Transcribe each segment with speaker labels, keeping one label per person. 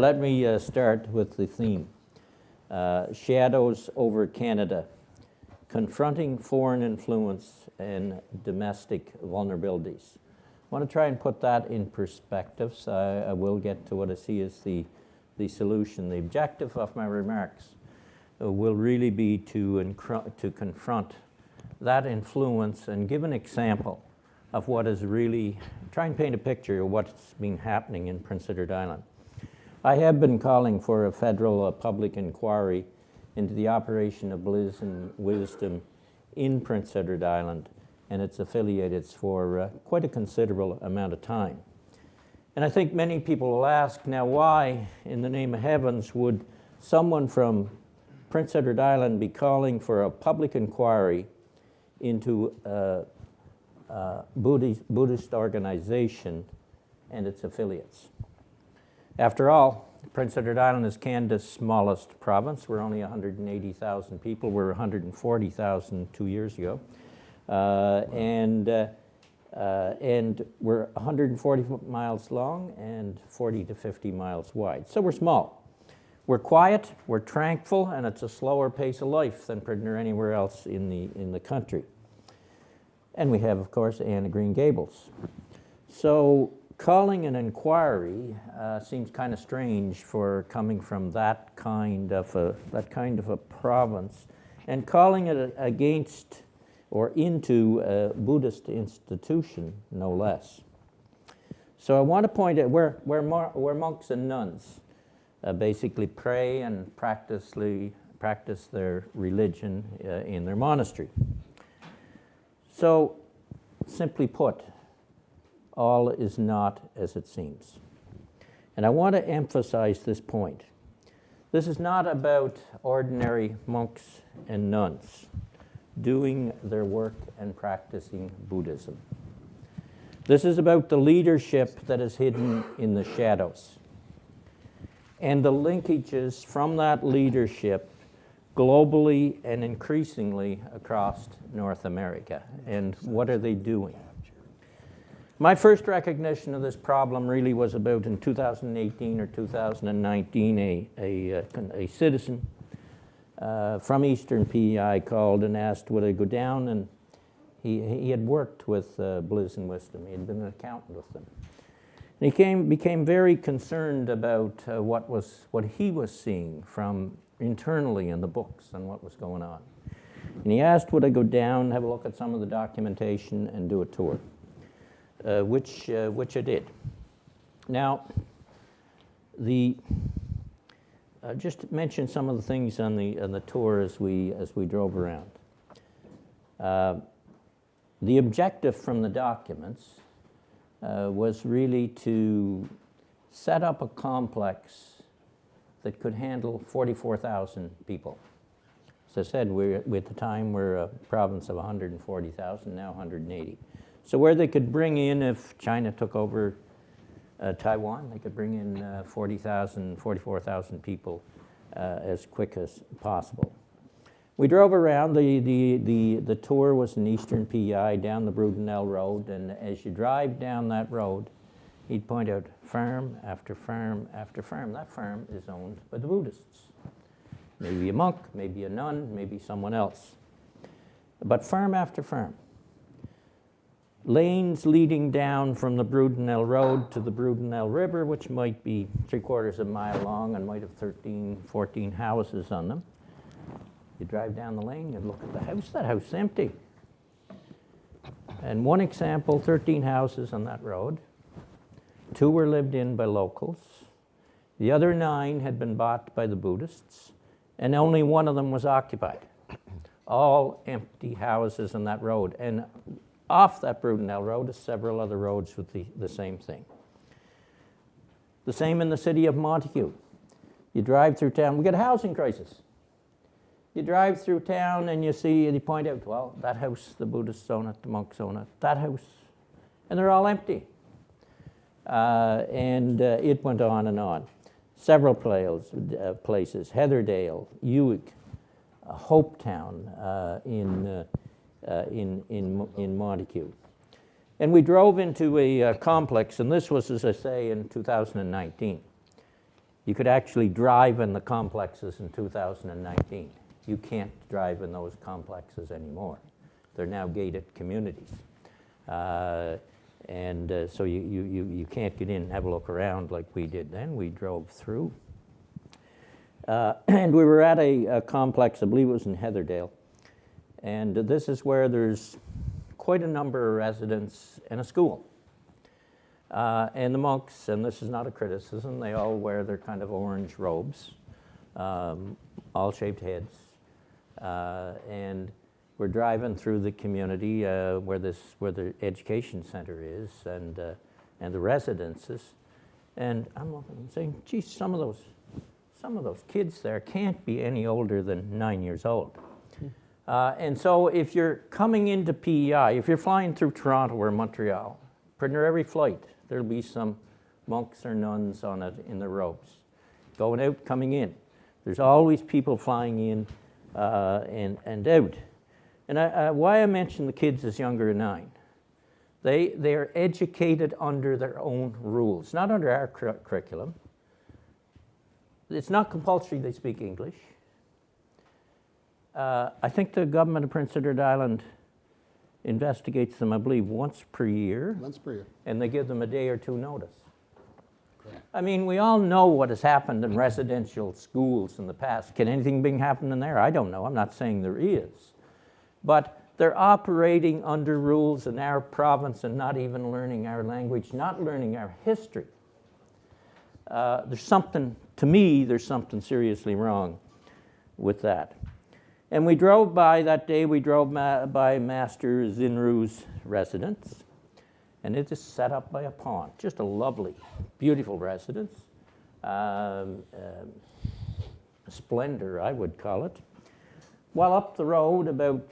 Speaker 1: Let me start with the theme, Shadows over Canada, Confronting Foreign Influence and Domestic Vulnerabilities. I want to try and put that in perspective, so I will get to what I see as the solution. The objective of my remarks will really be to confront that influence and give an example of what is really, try and paint a picture of what's been happening in Prince Edward Island. I have been calling for a federal public inquiry into the operation of Bliss and Wisdom in Prince Edward Island and its affiliates for quite a considerable amount of time. And I think many people will ask, now why, in the name of heavens, would someone from Prince Edward Island be calling for a public inquiry into a Buddhist organization and its affiliates? After all, Prince Edward Island is Canada's smallest province. We're only 180,000 people. We're 140,000 2 years ago. And we're 140 miles long and 40 to 50 miles wide. So we're small. We're quiet, we're tranquil, and it's a slower pace of life than pretty near anywhere else in the country. And we have, of course, Anne of Green Gables. So calling an inquiry seems kind of strange for coming from that kind of a province, and calling it against or into a Buddhist institution, no less. So I want to point out where monks and nuns basically pray and practice their religion in their monastery. So, simply put, all is not as it seems. And I want to emphasize this point. This is not about ordinary monks and nuns doing their work and practicing Buddhism. This is about the leadership that is hidden in the shadows and the linkages from that leadership globally and increasingly across North America. And what are they doing? My first recognition of this problem really was about in 2018 or 2019. A citizen from Eastern PEI called and asked would I go down, and he had worked with Bliss and Wisdom. He had been an accountant with them. And he became very concerned about what he was seeing from internally in the books and what was going on. And he asked would I go down, have a look at some of the documentation and do a tour, which I did. Now, just to mention some of the things on the tour as we drove around. The objective from the documents was really to set up a complex that could handle 44,000 people. As I said, at the time we're a province of 140,000, now 180. So where they could bring in, if China took over Taiwan, they could bring in 40,000, 44,000 people as quick as possible. We drove around. The tour was in Eastern PEI down the Brudenell Road, and as you drive down that road, he'd point out farm after farm after farm. That farm is owned by the Buddhists. Maybe a monk, maybe a nun, maybe someone else. But farm after farm. Lanes leading down from the Brudenell Road to the Brudenell River, which might be 3/4 of a mile long and might have 13, 14 houses on them. You drive down the lane, you look at the house, that house is empty. And one example, 13 houses on that road. 2 were lived in by locals. The other 9 had been bought by the Buddhists, and only one of them was occupied. All empty houses on that road. And off that Brudenell Road is several other roads with the same thing. The same in the city of Montague. You drive through town, we got a housing crisis. You drive through town and you see, and you point out, well, that house, the Buddhists own it, the monks own it, that house, and they're all empty. It went on and on. Several places, Heatherdale, Uig, Hopetown in Montague. And we drove into a complex, and this was, as I say, in 2019. You could actually drive in the complexes in 2019. You can't drive in those complexes anymore. They're now gated communities. So you can't get in and have a look around like we did then. We drove through. And we were at a complex, I believe it was in Heatherdale. And this is where there's quite a number of residents and a school. And the monks, and this is not a criticism, they all wear their kind of orange robes, all shaved heads. And we're driving through the community where the education center is and the residences. And I'm looking and saying, geez, some of those kids there can't be any older than 9 years old. And so if you're coming into PEI, if you're flying through Toronto or Montreal, pretty near every flight, there'll be some monks or nuns on it in their robes. Going out, coming in. There's always people flying in and out. And why I mention the kids as younger than 9, they are educated under their own rules, not under our curriculum. It's not compulsory they speak English. I think the government of Prince Edward Island investigates them, I believe, once per year.
Speaker 2: Once per year.
Speaker 1: And they give them a day or two notice.
Speaker 2: Correct.
Speaker 1: I mean, we all know what has happened in residential schools in the past. Can anything big happen in there? I don't know. I'm not saying there is. But they're operating under rules in our province and not even learning our language, not learning our history. There's something seriously wrong with that. And we drove by that day, by Master Zinru's residence, and it is set up by a pond. Just a lovely, beautiful residence. Splendor, I would call it. While up the road, about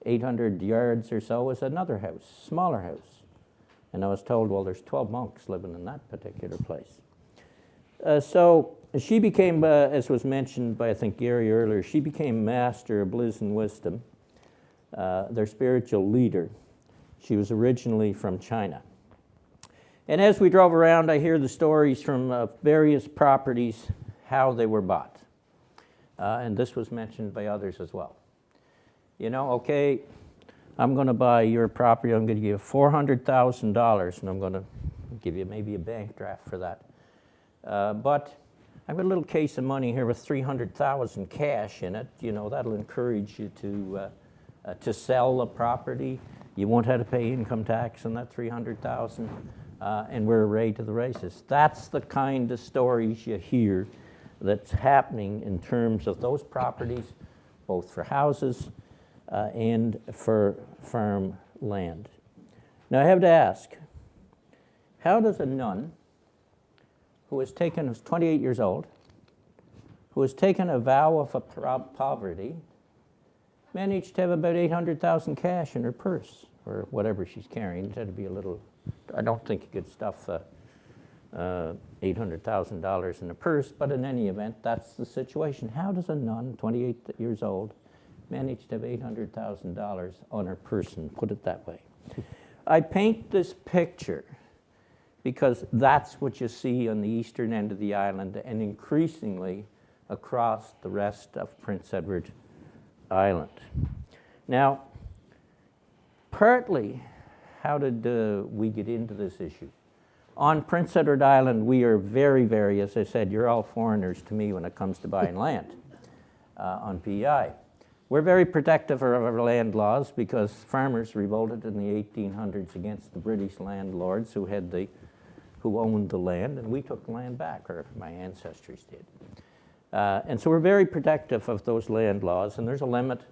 Speaker 1: 800 yards or so, is another house, smaller house. And I was told, well, there's 12 monks living in that particular place. So she became, as was mentioned by, I think, Gary earlier, she became Master of Bliss and Wisdom, their spiritual leader. She was originally from China. And as we drove around, I hear the stories from various properties, how they were bought. And this was mentioned by others as well. You know, okay, I'm going to buy your property, I'm going to give you $400,000, and I'm going to give you maybe a bank draft for that. But I've got a little case of money here with $300,000 cash in it. You know, that'll encourage you to sell the property. You won't have to pay income tax on that $300,000, and we're array to the races. That's the kind of stories you hear that's happening in terms of those properties, both for houses and for farm land. Now I have to ask, how does a nun who's 28 years old, who has taken a vow of poverty, managed to have about $800,000 cash in her purse, or whatever she's carrying? It had to be a little, I don't think you could stuff $800,000 in a purse, but in any event, that's the situation. How does a nun, 28 years old, manage to have $800,000 on her person, put it that way? I paint this picture because that's what you see on the eastern end of the island and increasingly across the rest of Prince Edward Island. Now, partly, how did we get into this issue? On Prince Edward Island, we are very, very, as I said, you're all foreigners to me when it comes to buying land on PEI. We're very protective of our land laws because farmers revolted in the 1800s against the British landlords who owned the land, and we took the land back, or my ancestors did. And so we're very protective of those land laws, and there's a limit,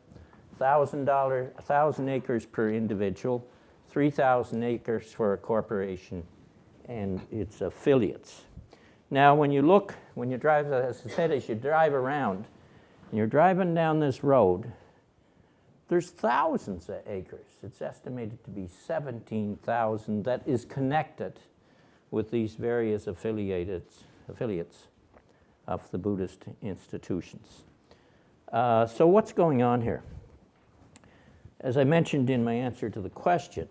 Speaker 1: $1,000 acres per individual, 3,000 acres for a corporation and its affiliates. Now, when you drive, as I said, as you drive around, and you're driving down this road, there's thousands of acres. It's estimated to be 17,000 that is connected with these various affiliates of the Buddhist institutions. So what's going on here? As I mentioned in my answer to the question,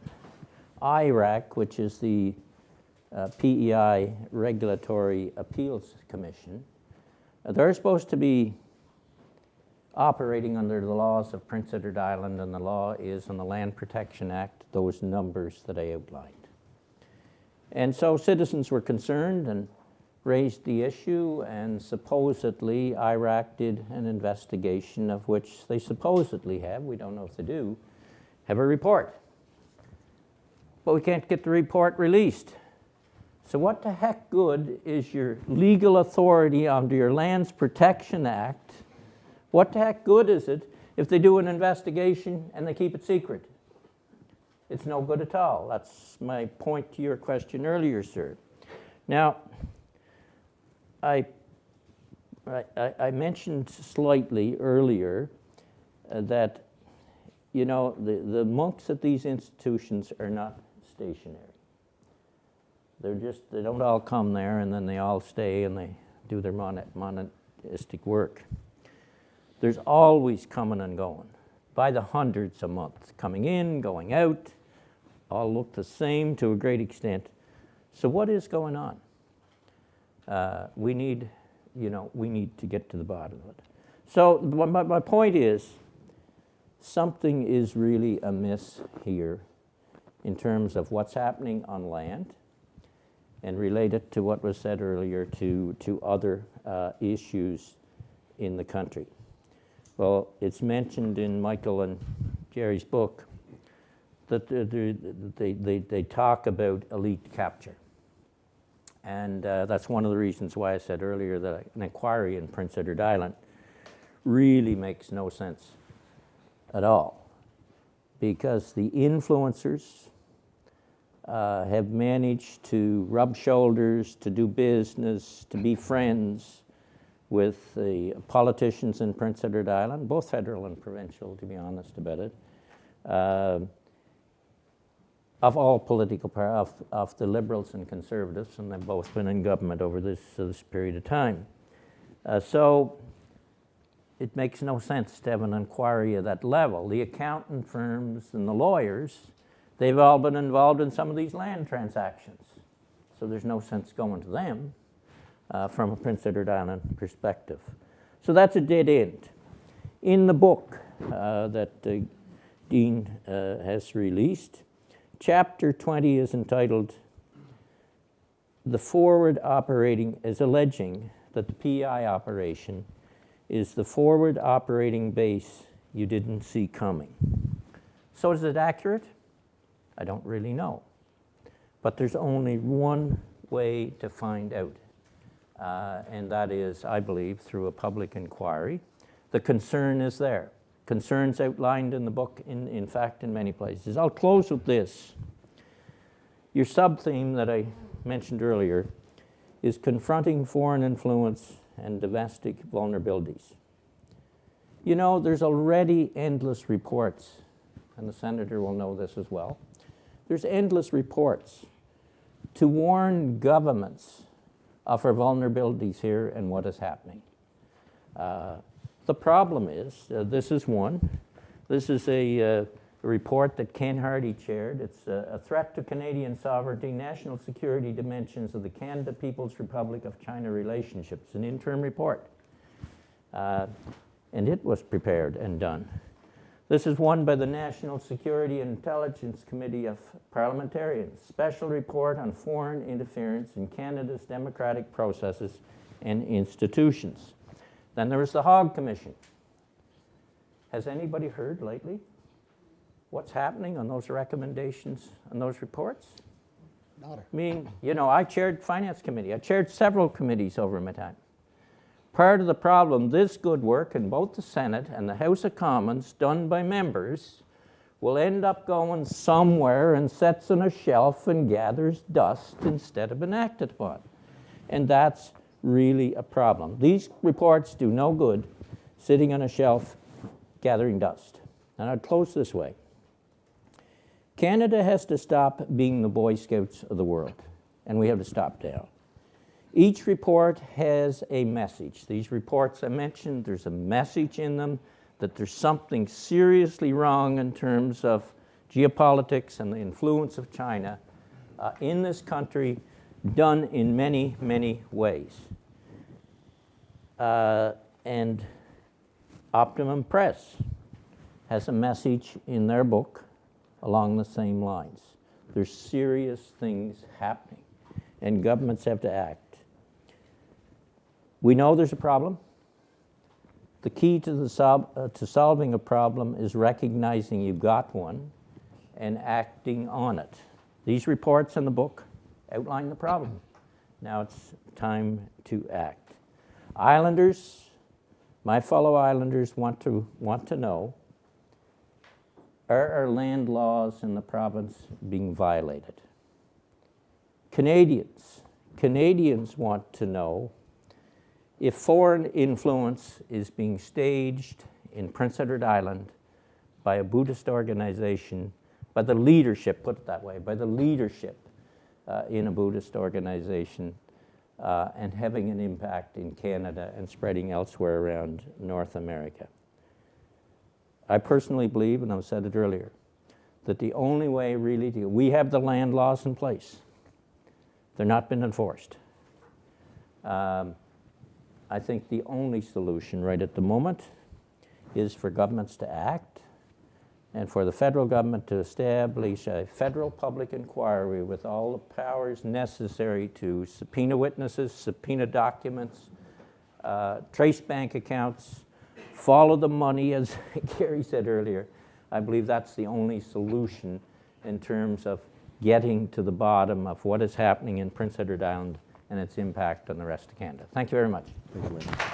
Speaker 1: IRAC, which is the PEI Regulatory Appeals Commission. They're supposed to be operating under the laws of Prince Edward Island, and the law is in the Land Protection Act, those numbers that I outlined. And so citizens were concerned and raised the issue, and supposedly Iraq did an investigation of which they supposedly have, we don't know if they do, have a report. But we can't get the report released. So what the heck good is your legal authority under your Lands Protection Act? What the heck good is it if they do an investigation and they keep it secret? It's no good at all. That's my point to your question earlier, sir. Now, I mentioned slightly earlier that, you know, the monks at these institutions are not stationary. They don't all come there and then they all stay and they do their monastic work. There's always coming and going, by the hundreds a month, coming in, going out, all look the same to a great extent. So what is going on? We need to get to the bottom of it. So my point is, something is really amiss here in terms of what's happening on land, and related to what was said earlier to other issues in the country. Well, it's mentioned in Michael and Jerry's book that they talk about elite capture. And that's one of the reasons why I said earlier that an inquiry in Prince Edward Island really makes no sense at all, because the influencers have managed to rub shoulders, to do business, to be friends with the politicians in Prince Edward Island, both federal and provincial, to be honest about it, of all political of the Liberals and Conservatives, and they've both been in government over this period of time. So it makes no sense to have an inquiry at that level. The accountant firms and the lawyers, they've all been involved in some of these land transactions. So there's no sense going to them from a Prince Edward Island perspective. So that's a dead end. In the book that Dean has released, Chapter 20 is entitled, "The Forward Operating," is alleging that the PEI operation is the forward operating base you didn't see coming. So is it accurate? I don't really know. But there's only one way to find out, and that is, I believe, through a public inquiry. The concern is there. Concerns outlined in the book, in fact, in many places. I'll close with this. Your sub-theme that I mentioned earlier is confronting foreign influence and domestic vulnerabilities. You know, there's already endless reports, and the senator will know this as well. There's endless reports to warn governments of our vulnerabilities here and what is happening. The problem is, this is one. This is a report that Ken Hardy chaired. It's a threat to Canadian sovereignty, national security dimensions of the Canada People's Republic of China relationships, an interim report. And it was prepared and done. This is one by the National Security and Intelligence Committee of Parliamentarians, Special Report on Foreign Interference in Canada's Democratic Processes and Institutions. Then there was the Hogg Commission. Has anybody heard lately what's happening on those recommendations and those reports?
Speaker 2: Not
Speaker 1: I mean, you know, I chaired Finance Committee. I chaired several committees over my time. Part of the problem, this good work in both the Senate and the House of Commons done by members will end up going somewhere and sits on a shelf and gathers dust instead of being acted upon. And that's really a problem. These reports do no good sitting on a shelf gathering dust. And I'd close this way. Canada has to stop being the Boy Scouts of the world, and we have to stop now. Each report has a message. These reports I mentioned, there's a message in them that there's something seriously wrong in terms of geopolitics and the influence of China in this country done in many, many ways. And Optimum Press has a message in their book along the same lines. There's serious things happening, and governments have to act. We know there's a problem. The key to solving a problem is recognizing you've got one and acting on it. These reports in the book outline the problem. Now it's time to act. Islanders, my fellow islanders want to know, are our land laws in the province being violated? Canadians want to know if foreign influence is being staged in Prince Edward Island by a Buddhist organization, by the leadership, put it that way, by the leadership in a Buddhist organization, and having an impact in Canada and spreading elsewhere around North America. I personally believe, and I've said it earlier, that the only way really we have the land laws in place. They're not been enforced. I think the only solution right at the moment is for governments to act and for the federal government to establish a federal public inquiry with all the powers necessary to subpoena witnesses, subpoena documents, trace bank accounts, follow the money, as Gary said earlier. I believe that's the only solution in terms of getting to the bottom of what is happening in Prince Edward Island and its impact on the rest of Canada. Thank you very much.
Speaker 2: Thank you, Wayne.